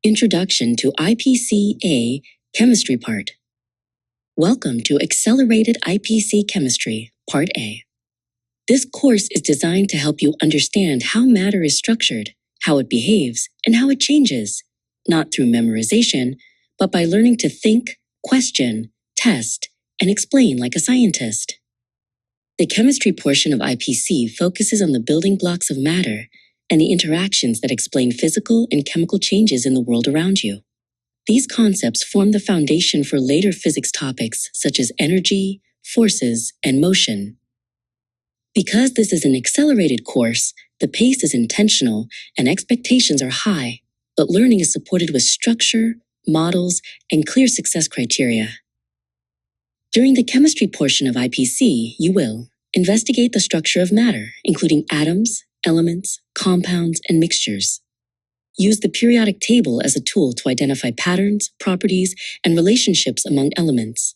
Introduction to IPC-Chemistry Part. Welcome to Accelerated IPC-Chemistry, Part A. This course is designed to help you understand how matter is structured, how it behaves, and how it changes, not through memorization, but by learning to think, question, test, and explain like a scientist. The chemistry portion of IPC focuses on the building blocks of matter and the interactions that explain physical and chemical changes in the world around you. These concepts form the foundation for later physics topics such as energy, forces, and motion. Because this is an accelerated course, the pace is intentional and expectations are high, but learning is supported with structure, models, and clear success criteria. During the chemistry portion of IPC, you will investigate the structure of matter, including atoms, elements, compounds, and mixtures. Use the periodic table as a tool to identify patterns, properties, and relationships among elements.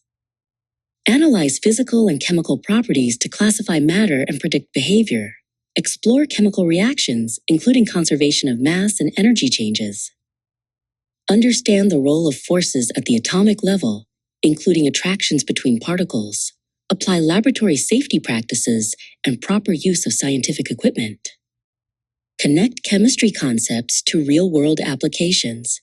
Analyze physical and chemical properties to classify matter and predict behavior. Explore chemical reactions, including conservation of mass and energy changes. Understand the role of forces at the atomic level, including attractions between particles. Apply laboratory safety practices and proper use of scientific equipment. Connect chemistry concepts to real-world applications.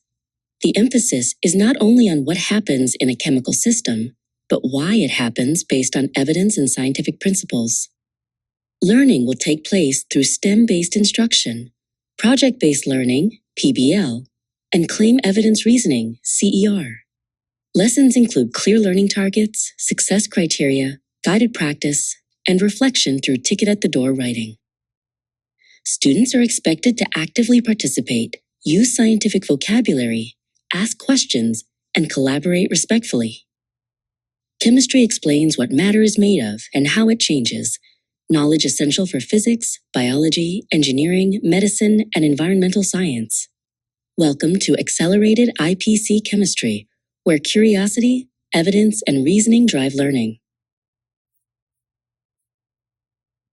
The emphasis is not only on what happens in a chemical system, but why it happens based on evidence and scientific principles. Learning will take place through STEM-based instruction, project-based learning, PBL, and claim evidence reasoning, CER. Lessons include clear learning targets, success criteria, guided practice, and reflection through ticket-at-the-door writing. Students are expected to actively participate, use scientific vocabulary, ask questions, and collaborate respectfully. Chemistry explains what matter is made of and how it changes, knowledge essential for physics, biology, engineering, medicine, and environmental science. Welcome to Accelerated IPC Chemistry, where curiosity, evidence, and reasoning drive learning.